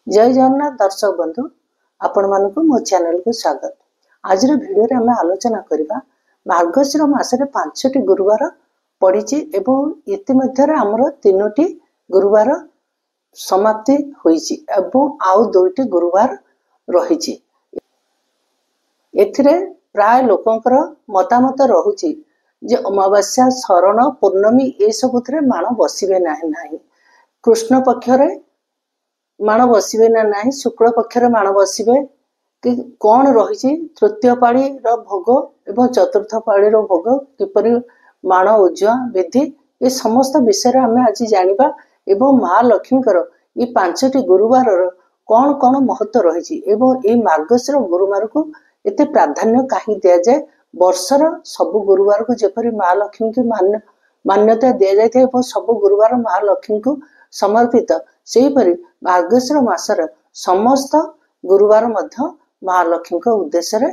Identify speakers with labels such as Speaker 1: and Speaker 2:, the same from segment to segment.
Speaker 1: जय जगन्नाथ दर्शक बंधु आपण मानक मो चैनल को स्वागत। आज भिडियो रे आम आलोचना करबा मार्गशीर मासरे 5टी गुरुवार पड़ी एवं इतिमध्य आमर 3टी गुरुवार समाप्ति होईची एवं आउ 2टी गुरुवार रही। एथिरे प्राय लोकंकर मतामत रहुची जे अमावास्या शरण पूर्णमी ए सबुथरे माण बसिबे नाही। कृष्ण पक्षरे माण बसिबे ना नहीं, शुक्ल पक्षरे माण बसिबे कि कौन रही तृतीय पाड़ी रो भोग एवं चतुर्थ पाड़ी रो भोग किपरि माण उज्जुआ विधि ये समस्त विषय आम आज जानिबा एवं माँ लक्ष्मीकर ये 5टी गुरुवार कौन कौन महत्व रही एवं ये मार्गशीर गुरुवार को एते प्राधान्य कहीं दिया जाए। वर्षर सबु गुरुवार को जेपरि माँ लक्ष्मी की मान्यता दि जाए सबु गुरुवार माँ लक्ष्मी को समर्पित सेहीपरि मार्गशीर मासर समस्त गुरुवार मध्य माँ लक्ष्मी को उद्देश्य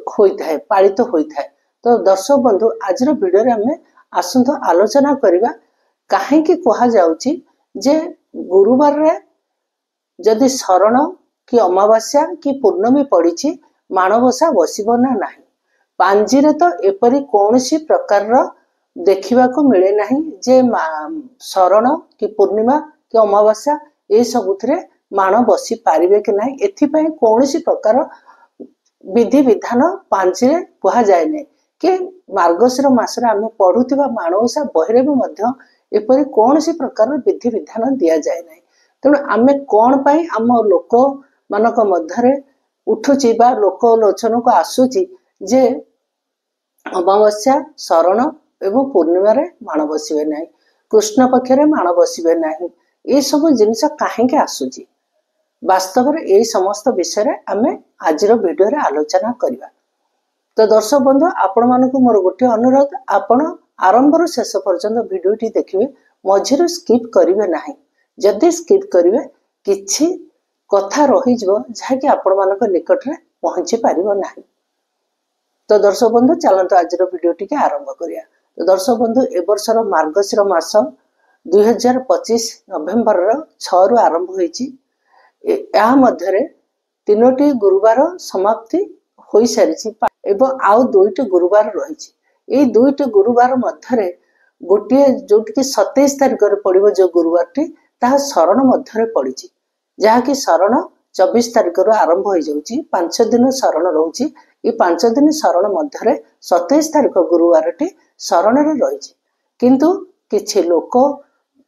Speaker 1: होता है पालित होता है। तो दर्शक बंधु आज वीडियो रे हमें आसंत आलोचना करबा काहे कि कहा जाउची जे गुरुवार रे जदि शरण कि अमावास्या कि पूर्णमी पड़ी माणबसा बसिब ना नहीं। पांजीरे तो एपरी कौनसी प्रकार देखा मिले नहीं जे शरण कि पूर्णिमा कि अमावास्या ये सबुथिरे माण बसी पारिबे कि नहीं। एथिपई कौनसी प्रकार विधि विधान पांजीरे कहा जाए नहीं कि मार्गशीर मासरे आम पढ़ुवा माणबसा बहिरे भी मध्य एपरी कौनसी प्रकार विधि विधान दि जाए नहीं। तेणु आम कौन पाई आम लोक मानक मध्यरे उठुची बा लोकलोचन को आसुची जे अमावास्या शरण एवं पूर्णिमा माण बसिबे नहीं, कृष्ण पक्षरे माण बसिबे नहीं, ये सब जिनस कहीं आसुची वास्तव में यही समस्त विषय आम आज वीडियो रे आलोचना करवा। तो दर्शक बंधु आपण मानक मोर गोटे अनुरोध आपण आरंभ रू शेष पर्यंत वीडियोटी देखिए मझिरे स्किप करिवे नहीं। जदि स्किप करिवे किछि कथा रही जहाँकि आपण मानक निकट में पहुंची पारिबो नहीं। तो दर्शक बंधु चलते आज वीडियोटी के आरंभ करिया। तो दर्शक बंधु ए वर्षर मार्गशीर मास 2025 नवेम्बर 6 रु आरंभ होईची। या मध्यरे 3टी गुरुवार समाप्ति हो सारी एवं आउ 2टी गुरुवार रही। ये 2टी गुरुवार मध्यरे गोटे जोटि 27 तारिख रे पड़िबो जो गुरुवारटी ताहा शरण मध्यरे पड़ी जहाँकि शरण 24 तारिख रु आरंभ हो जाउची। 5 दिन शरण रोची। ये 5 दिन शरण मध्यरे 27 तारिख गुरुवार टी शरण रे रही। किंतु किछि लोक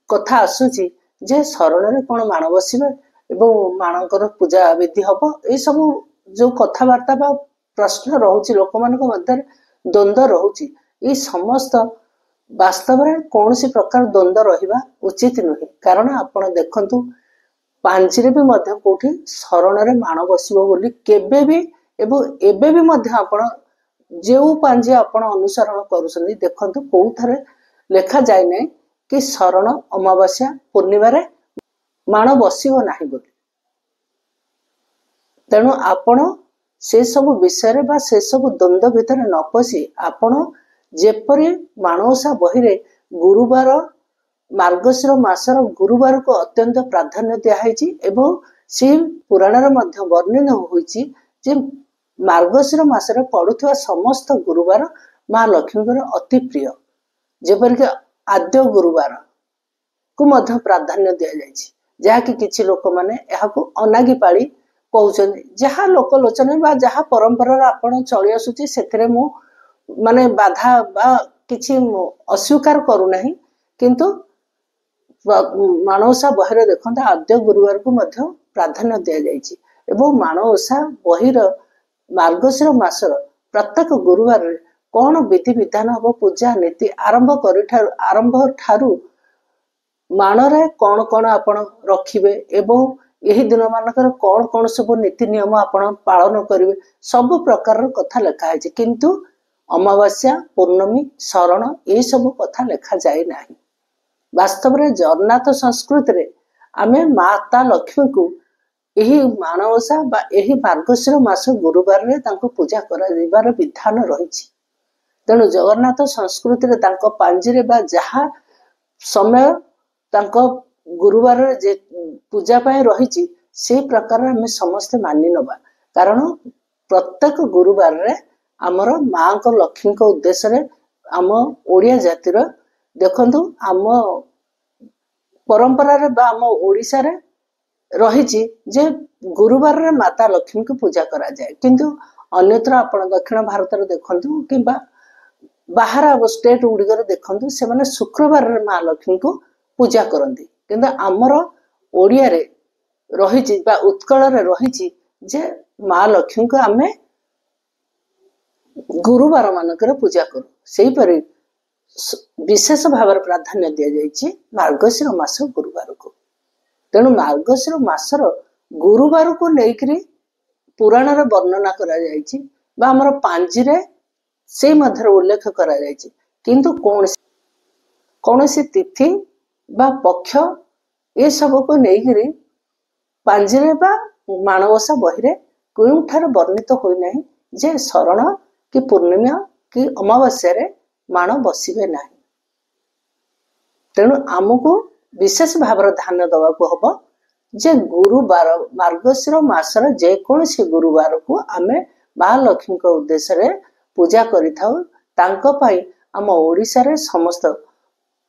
Speaker 1: कथा आसुची जे शरण रे कोन माण बसिबे एवं माणकर पूजा विधि हबो ए सब जो कथावार्ता बा प्रश्न रोची लोक मानक मध्यरे द्वंद्व रोची। ये समस्त वास्तव में कौन सी प्रकार द्वंद्व रहिबा उचित नुहे। कारण आपण देखंतु पांचरे भी मध्य कोठी शरण रे माण बसिबो बोली केबे भी एवं एबे भी मध्य आपण जेउ पांजे आपण अनुसरण करूसंदी देखंतु कोउ थरे लेखा जाय नै कि शरण अमावास्या पूर्णिमा रे माण बसिबो नाही बोली। तेणु आपण से सब विषय बा से सब द्वंद्व भितर न पसी आपण जेपरि माणोसा बहिरे गुरुवार मार्गशीर मासर गुरुवार को अत्यंत प्राधान्य दिखाई एवं से पुराण मध्य वर्णन होईची जे मार्गशीर मासरे पड़ुवा समस्त गुरुवार माँ लक्ष्मी अति प्रिय जेपरिक आद्य गुरुवार को मध्य प्राधान्य दि जाइछि। जहाँकि किछि लोक माने एहाकु अनागी पाली कहउछन जहाँ लोकलोचन बा जहाँ परंपरा आपण चली आसुची सेथिरे मु माने बाधा बा किछि अस्वीकार करू नाही। किंतु माणोसा बहिर देखते आद्य गुरुवार को मध्य प्राधान्य दि जाइछि एवं माणोसा बहिर मार्गशीर मासर प्रत्येक गुरुवार रे कौन विधि विधान हम पूजा नीति आरंभ ठारू माण रे कौन कौन आपण रखिबे एवं यही दिन मानकर कौन कौन सब नीति नियम आपण पालन करिवे सब प्रकार कथा लिखा है। किंतु अमावास्या पूर्णमी शरण ये सब कथा लिखा जाए नहीं। वास्तव में जगन्नाथ संस्कृति रे आमे माता लक्ष्मी को यही माणवसा बा यही मार्गशीर मास गुरुवार रे तांको पूजा कराइबार विधान रही। तेणु जगन्नाथ संस्कृति रे तांको पांजीरे बा जहा समय तांको गुरुवार जे पूजा पाए रही से प्रकार आम समस्ते मानि नवा कारण प्रत्येक गुरुवार रे आमर माँ को लक्ष्मी को उद्देश्य आम ओडिया जातिर देखंतु आम परंपरा रे बा आम ओडिसा रे रही जे गुरुवार रे माता लक्ष्मी को पूजा करा जाए किंतु अन्यत्र आपण दक्षिण भारत रे देखंतु किंबा बाहर स्टेट गुड़िकर देखंतु से माने शुक्रवार रे माँ लक्ष्मी को पूजा करती किंतु आमर ओडिया रे रही बा उत्कल रे रही जे माँ लक्ष्मी को आमे गुरुवार मानकर पूजा करू सेही परि विशेष भाव प्राधान्य दि जाइए मार्गशीर मास गुरुवार को तेणु मार्गशीर मासर गुरुवार को लेकर पुराण वर्णना करा जाइए बा आमर पांजी रे से मध्य उल्लेख करा जाइए किंतु कौन तिथि बा पक्ष ये सब को लेकर पांजी रे बा माणवसा बही रे केउठार वर्णित होई नहीं जे शरण कि पूर्णिमा कि अमावास्या रे माण बसिबे नहीं तेणु आमको विशेष भाव ध्यान दवा को हबो जे गुरुवार मार्गशीर मासर जेकोसी गुरुवार को आमे माँ लक्ष्मी को उद्देश्य रे पूजा करिथाउ तांको पई आम ओडिसा रे समस्त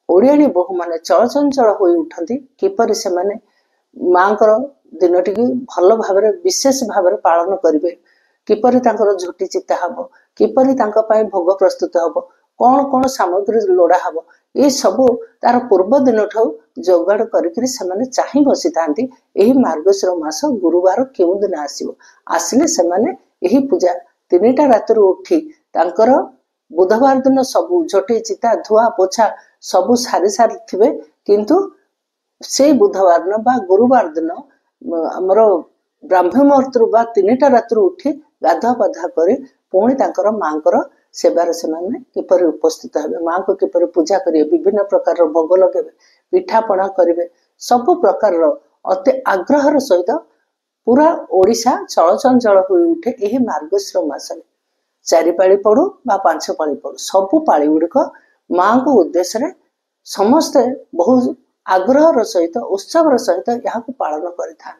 Speaker 1: ओडियाणी बहु माने चलचंचल होई उठंती किपरि से माने मांकर दिनटी भल भाव विशेष भाव पालन करिवे किपरि तांकर झुटी चिता हबो किपरि तांको पई भोग प्रस्तुत हबो कौन कौन सामग्री लोड़ा हबो ये सब तार पूर्व दिन ठौ जोगाड़ करिकरी से माने चाहि बसी थांती एही मार्गशीर मास गुरुवार केउ दिन आसीबो आसिले से माने एही पूजा 3टा रात उठी तांकर बुधवार दिन सब झोटी चिता धुआ पोछा सब सारी सारी थिबे किंतु से बुधवार दिन बा गुरुवार दिन हमर ब्राह्मी मुहूर्त बा 3टा रात उठी गाधा पाधा करी पुणी तांकर मांकर सेवार से माने किपरि उपस्थित हेबे मां को किपरि पूजा करिवे विभिन्न प्रकार भोग लगेबे पिठा पଣା करिवे सब प्रकार अति आग्रहर सहित पूरा ओडिशा चलचंचल होई उठे एही मार्गशीर मासरे 4 पाळी पड़ू बा 5 पाळी पड़ू सब पाळी गुड़िक मां को उद्देश्य रे समस्त बहुत आग्रहर सहित उत्सवर सहित यहाँ पालन करिथा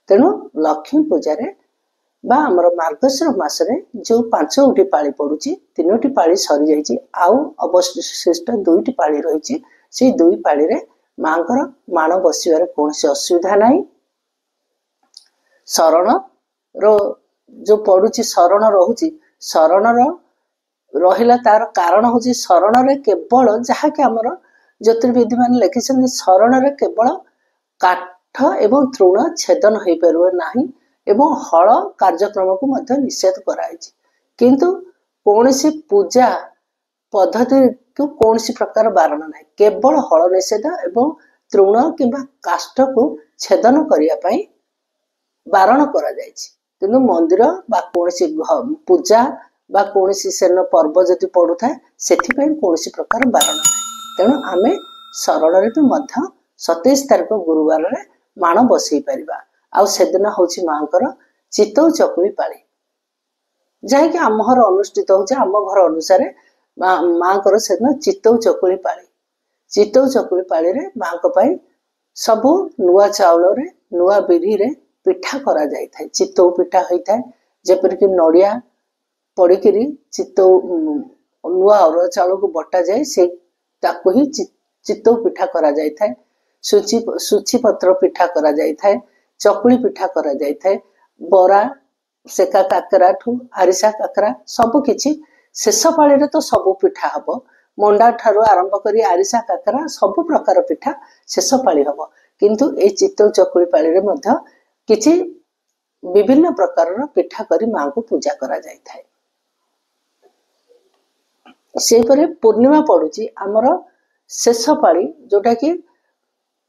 Speaker 1: तेणु लक्ष्मी पूजा रे बा आमर मार्गशीर मासरे जो 5टी पाळी पड़ुची 3टी पाळी सरी जाइए आउ अवशिष्ट 2टी पाळी रही से 2 पाळी रे मांकर माण बसिबार कोनसी असुविधा नहीं शरण रो जो पड़ुची शरण रहुची शरण रहिला तार कारण होची शरण रे केवल जहा कि आमर ज्योतिर्विधि मान लिखिछन शरण रे केवल काठ एवं तृण छेदन होई परबो नाही एवं हल कार्यक्रम को मध्य निषेध कराई किंतु कौनसी पूजा पद्धति को कौनसी प्रकार बारण नहीं केवल हल निषेध एवं तृण किंबा काष्ठ को छेदन करिया पई बारण करा जायछि किंतु मंदिर बा कौनसी पूजा बा कौनसी सेन पर्व जदि पड़ू था सेथि पई कौनसी प्रकार बारण नहीं तेणु आमे शरण रे भी मध्य 27 तारिख गुरुवार रे माण बसई परिबा आउ सेदिन होची मांकर चितौ चकुली पाळी जहाँकि आम घर अनुष्ठित होचे आम घर अनुसार मांकर सेदिन चितौ चकुली पाळी रे मांक पई सबु नुआ चाउल रे नुआ बिरी रे पिठा करा जाय थाय चितौ पिठा होई थाय जेपर कि नडिया पड़िकरी चितौ नुआ और चाउल को बटा जाय से ताको ही चितौ पिठा करा जाय थाय सुची पत्र पिठा करा जाय थाय चकुली पिठा करा जाय थाय बरा सेका काकरा ठू आरिसा काकरा सब किछि शेष पाळी रे तो सब पिठा हबो मंडा ठारू आरंभ करी आरिसा काकरा सब प्रकार पिठा शेष पाळी हबो किंतु ए चितौ चकुली पाळी रे मध्य किछि विभिन्न प्रकार पिठा करी मां को पूजा करा जाय थाय से परे पूर्णिमा पड़ुची आमर शेष पाळी जोटा कि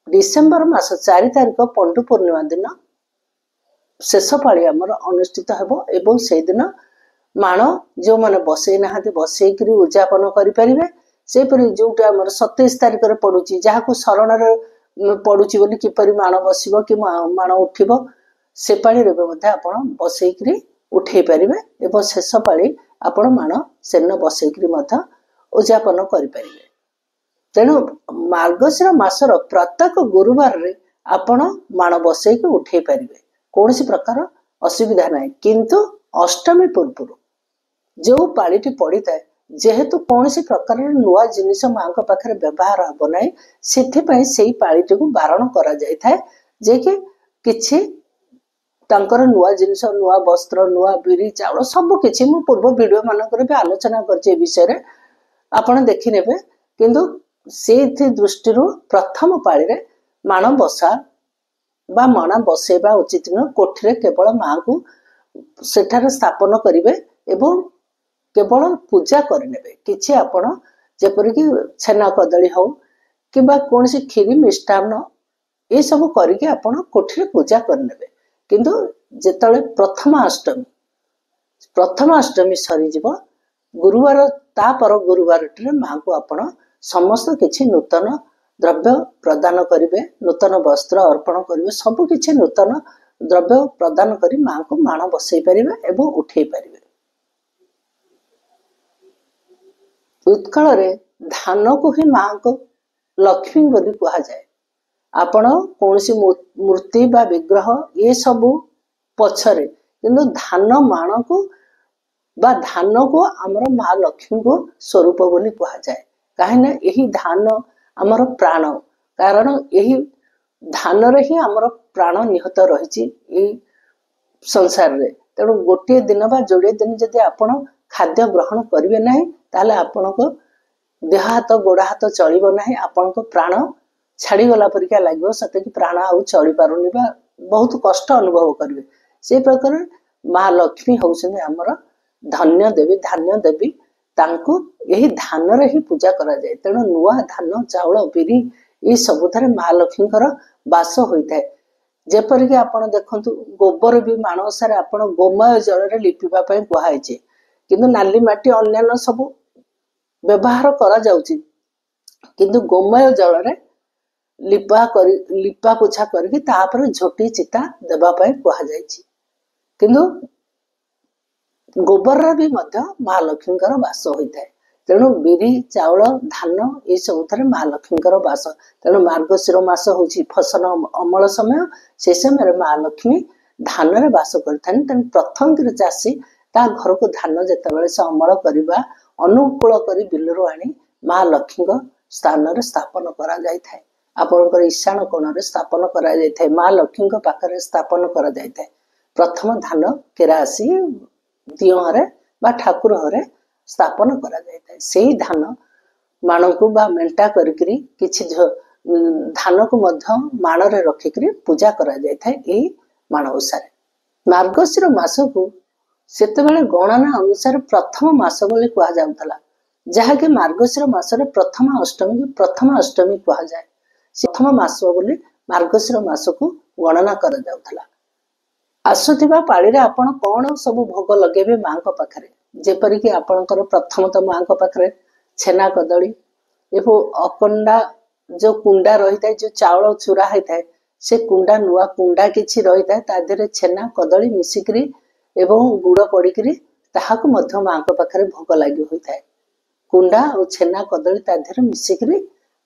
Speaker 1: डिसेम्बर मास 4 तारिख पंडु पूर्णिमा दिन शेष पाळी आमर अनुष्ठित हेबो एवं से दिन माण जो माने बसई नाहांती बसई करी उद्यापन करि परिबे से परि जोटा आमर 27 तारिख रे पडुची जहा को शरण रे पडुची बोली किपरि माण बसिबो कि माण उठिबो से पाळी रे मध्ये आपण बसई करी उठै परिबे एवं शेष पाळी आपण माण सेन बसई करी मध्ये उद्यापन करि परिबे तेणु मार्गशीर मासर प्रत्येक गुरुवार रे आपण माण बसैक उठे पारिबे कौन प्रकार असुविधा नहीं। किंतु अष्टमी पूर्व जो पाळीटी पड़ी थाए जेहेतु कौन प्रकार नुआ जिनिस माँ पाखे व्यवहार हम ना से पाळीटी को बारण करा जाय थाए जे कि किछि तांकर नुआ जिनिस नुआ वस्त्र नुआ बिरी चाउल सब किछि मु पूर्व वीडियो मानकर भी आलोचना करछे विषय रे आपण देखि नेबे। किंतु से दृष्टि प्रथम पाळी रे माण बसा बा मणा बसेबा उचित न कोठिरे केवल माँ को सेठार स्थापन करिवे एवं केवल पूजा करनेबे किछि आपण जेपरि कि छेना कदली हो किबा कोनसी खीरी मिष्टान्न ये सब करके आपण कोठिरे पूजा करनेबे। किंतु जेतले प्रथम अष्टमी सरी जीव गुरुवार तापर गुरुवार माँ को आपण समस्त किछि नूतन द्रव्य प्रदान करिवे नूतन वस्त्र अर्पण करिवे सब किछि नूतन द्रव्य प्रदान करी माँ को माण बसई पारिबे एवं उठे पारिबे। उत्कल रे धान को ही माँ को लक्ष्मी बोली कहा जाए। आपण कौनसी मूर्ति बा विग्रह ये सबू पछरे किंतु धान माण को बा धान को आमर माँ लक्ष्मी को स्वरूप बोली कहा जाए। कहीं यही धान आमर प्राण कारण यही धान रे ही आमर प्राण निहत रही संसार रे। तेणु गोटे दिन बा जोड़े दिन जदि आपण खाद्य ग्रहण करेंगे ना ताले आपण को देह हाथ गोड़ हाथ चलो ना आपण को प्राण छाड़ी गला परिका लगे सते कि प्राण आउ चली पारुनी बा बहुत कष्ट अनुभव करेंगे। से प्रकार माँ लक्ष्मी होउछन्ते हमर धन्य देवी धान्य देवी तांको यही धान रे ही पूजा करा जाए। तेणु नुआ धान चाउल बिरी ये सबुथारे माँ लक्ष्मीकर बास होता है। जेपरिक आपण देखंतु गोबर भी माणवसारे आपण गोमय जल रे लिपिबा पई कुहाय छे किंतु नाली माटी अन्यान्य सब व्यवहार करा जाउची किंतु गोमय जल रे लिपा पोछा करके तापर झोटी चिता देबा पई कुहा जायछि। किंतु गोबर भी मध्य माँ लक्ष्मीकर बास होता है। तेणु बिरी चाउल धान ये सब माँ लक्ष्मीकर बास। तेणु मार्गशीर मास होची फसल अमल समय से समय माँ लक्ष्मी धान रे बास करथान। तेणु प्रथम चाषी ता घर को धान जेतेबेले से अमल करबा अनुकूल करी बिलरू आनी माँ लक्ष्मी स्थान रे स्थापन करा जाय थाए। आपनकर ईशान कोण रे स्थापन करा जाय थाए। माँ लक्ष्मी पाखरे स्थापन करा जाय थाए। प्रथम धान केरासी दियरे बा ठाकुर घरे स्थापन करा जाय थाए। सेही धान माण को बा मेंटा करिकरी किछि धान को मध्य माण रे रखिकरी पूजा करा जाय थाए। एही माणवसारे मार्गशीर मास को सेतेबेले गणना अनुसार प्रथम मास बोली कहा जाउतला जहाँकि मार्गशीर मासरे प्रथम अष्टमी कहा जाए। प्रथम मास बोली मार्गशीर मास को गणना करा जाउतला। आसुथिबा पाळी रे आपण कोन सब भोग लगेबे माँ को पाखरे जेपरि कि आपणकर प्रथम तो माँ को पाखरे छेना कदली एवं अकंडा जो कुंडा रही था जो चावल चूरा होता है से कुंडा नुआ कुंडा किछि रही था ता देहरे छेना कदली मिसिकरी एवं गुड़ पड़िकरी ताहाको मध्य माँ को पाखरे भोग लागि होता है। कुंडा और छेना कदली ता देहरे मिसिकरी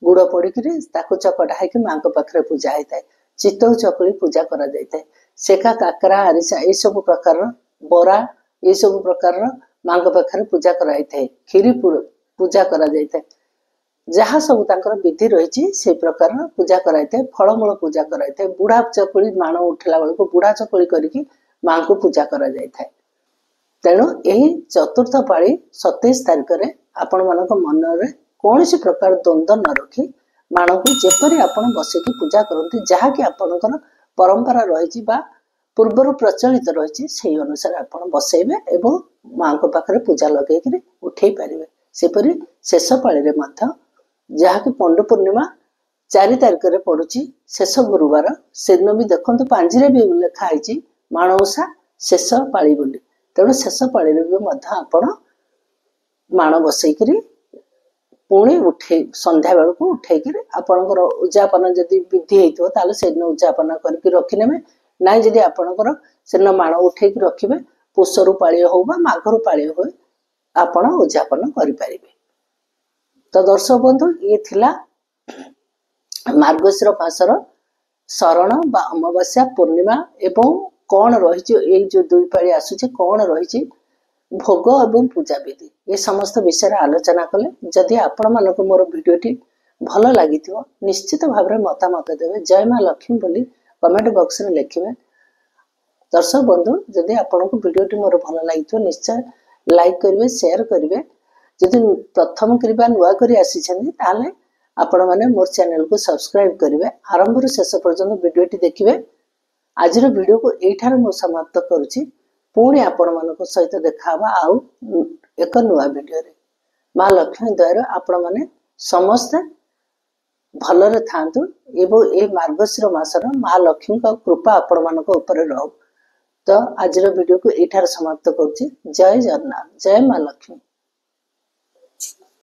Speaker 1: गुड़ पड़िकरी ताको चकटा है कि माँ को पाखरे पूजा होता है। चितौ चकली पूजा करा जाता है। सेका काकरा आरिसा ये सब प्रकार बरा ये सब प्रकार माँ को पाखरे पूजा करा जाता है। खीरी पूजा करा जाता है। जहाँ सब तांकर विधि रही से प्रकार पूजा कराई थाए। फलमूल पूजा कराई थाए। बुढ़ा चकुली माण उठला बेल को बुढ़ा चकुली करके माँ को पूजा करा जाय थाए। तेणु यही चतुर्थ पाळी 27 तारिख रे आपण मानक मन रे कौन सी प्रकार द्वंद्व न रखी माण को जेपरी आपण बसिकी पूजा करते जहाँकि आपणकर परंपरा रही बा पूर्वर प्रचलित रही से अनुसार आपण बसैबे एवं माँ को पाखरे पूजा लगेकरी उठे पारिबे। सेपरी शेष पाळी रे मध्य जहाँकि पंडु पूर्णिमा 4 तारिख रे पड़ुची शेष गुरुवार से दिन भी देखते पांजिरे भी लिखाई माणवसा शेष पाळी बोली। तेणु शेष पाळी रे भी मध्य आपण माण बसैकरी पुणी उठे संध्या बेल को उठेकरी आपणकर उद्यापन जदि विधि होइतो ताले से दिन उद्यापन करके रखिनेबे ना जदि आपणकर से दिन माण उठेक रखिबे पुषरु पाळी हो बा माघरु पाळी हो आपण उद्यापन करि परिबे। तो दर्शक बंधु ये थिला मार्गशीर मासर शरण बा अमावास्या पूर्णिमा एवं कौन रही जो दुई पाଳି आसुचे कौन रही भोग एवं पूजा विधि ये समस्त विषय आलोचना कले जदि आपण मानक मोर भिडियोटी भल लगी निश्चित भाव में मतामत देवे जय माँ लक्ष्मी बोली कमेंट बॉक्स में लिखे। दर्शक बंधु जदि आपण को भिडियोटी मोर भल लगी निश्चय लाइक करेंगे शेयर करेंगे जदि प्रथम करवा नुआ कर आसी आपण मैंने मोर चैनल को सब्सक्राइब करेंगे आरंभ शेष पर्यंत भिडियोटी देखिए। आज वीडियो को यठार मु समाप्त करुच्ची पुणी आपण मान सहित देखा आउ एक नुआ वीडियो रे। माँ लक्ष्मी दयार आपण मैंने समस्ते भलरे थांतु एवं ए मार्गशीर मासर माँ लक्ष्मी का कृपा आपण मान रहू। तो आज वीडियो को यठार समाप्त करुच्ची। जय जगन्नाथ जय माँ लक्ष्मी।